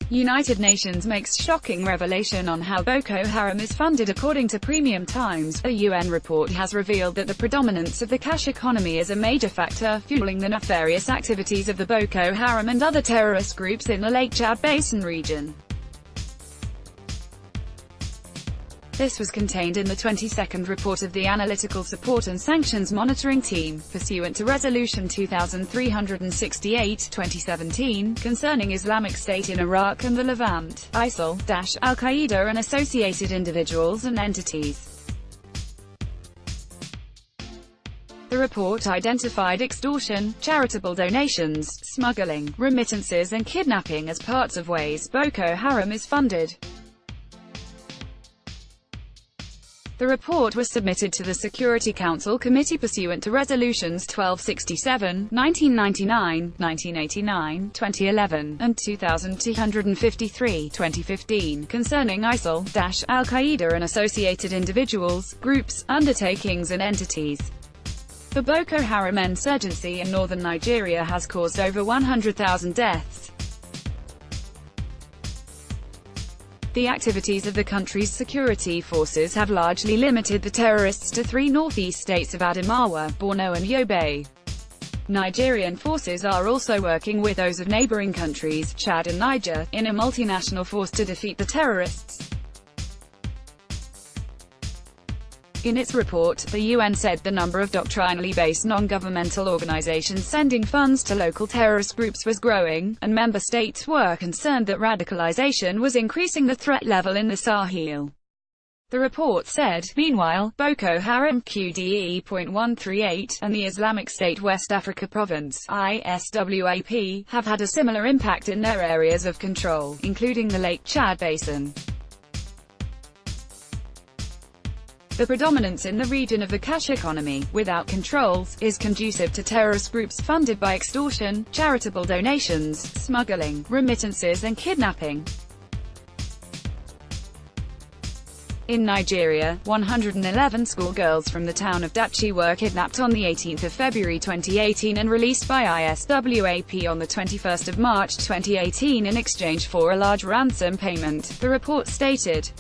United Nations makes shocking revelation on how Boko Haram is funded. According to Premium Times, a UN report has revealed that the predominance of the cash economy is a major factor fueling the nefarious activities of the Boko Haram and other terrorist groups in the Lake Chad Basin region. This was contained in the 22nd report of the Analytical Support and Sanctions Monitoring Team, pursuant to Resolution 2368/2017, concerning Islamic State in Iraq and the Levant, ISIL, Al-Qaeda and associated individuals and entities. The report identified extortion, charitable donations, smuggling, remittances and kidnapping as parts of ways Boko Haram is funded. The report was submitted to the Security Council Committee pursuant to Resolutions 1267, 1999, 1989, 2011, and 2253, 2015, concerning ISIL, Al-Qaeda and associated individuals, groups, undertakings and entities. The Boko Haram insurgency in northern Nigeria has caused over 100,000 deaths. The activities of the country's security forces have largely limited the terrorists to three northeast states of Adamawa, Borno and Yobe. Nigerian forces are also working with those of neighboring countries, Chad and Niger, in a multinational force to defeat the terrorists. In its report, the UN said the number of doctrinally based non-governmental organizations sending funds to local terrorist groups was growing, and member states were concerned that radicalization was increasing the threat level in the Sahel. The report said, meanwhile, Boko Haram QDE.138 and the Islamic State West Africa Province ISWAP have had a similar impact in their areas of control, including the Lake Chad Basin. The predominance in the region of the cash economy, without controls, is conducive to terrorist groups funded by extortion, charitable donations, smuggling, remittances and kidnapping. In Nigeria, 111 schoolgirls from the town of Dachi were kidnapped on 18 February 2018 and released by ISWAP on 21 March 2018 in exchange for a large ransom payment, the report stated.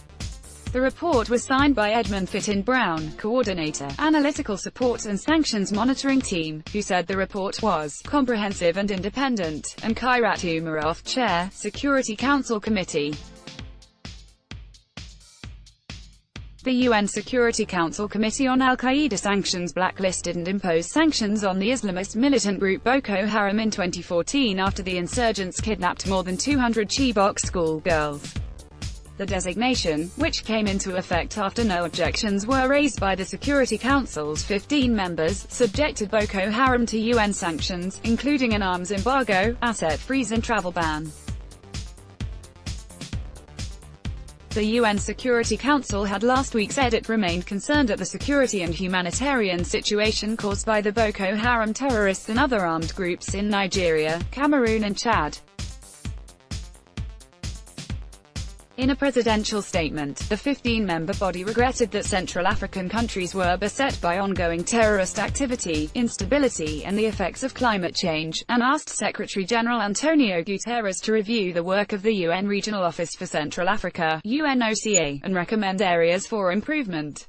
The report was signed by Edmund Fitton Brown, Coordinator, Analytical Support and Sanctions Monitoring Team, who said the report was comprehensive and independent, and Khairat Umaroff, Chair, Security Council Committee. The UN Security Council Committee on Al-Qaeda Sanctions blacklisted and imposed sanctions on the Islamist militant group Boko Haram in 2014 after the insurgents kidnapped more than 200 Chibok school girls. The designation, which came into effect after no objections were raised by the Security Council's 15 members, subjected Boko Haram to UN sanctions, including an arms embargo, asset freeze and travel ban. The UN Security Council had last week said it remained concerned at the security and humanitarian situation caused by the Boko Haram terrorists and other armed groups in Nigeria, Cameroon and Chad. In a presidential statement, the 15-member body regretted that Central African countries were beset by ongoing terrorist activity, instability and the effects of climate change, and asked Secretary-General Antonio Guterres to review the work of the UN Regional Office for Central Africa, UNOCA, and recommend areas for improvement.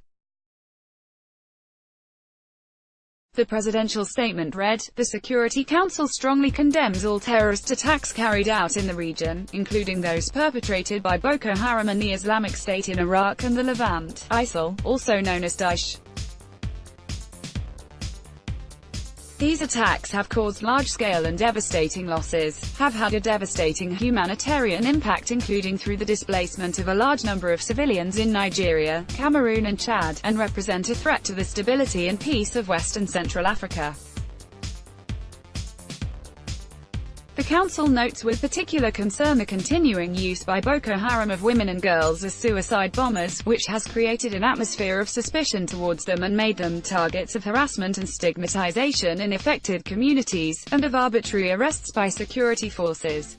The presidential statement read, "The Security Council strongly condemns all terrorist attacks carried out in the region, including those perpetrated by Boko Haram and the Islamic State in Iraq and the Levant, ISIL, also known as Daesh. These attacks have caused large-scale and devastating losses, have had a devastating humanitarian impact including through the displacement of a large number of civilians in Nigeria, Cameroon and Chad, and represent a threat to the stability and peace of West and Central Africa." The Council notes with particular concern the continuing use by Boko Haram of women and girls as suicide bombers, which has created an atmosphere of suspicion towards them and made them targets of harassment and stigmatization in affected communities, and of arbitrary arrests by security forces.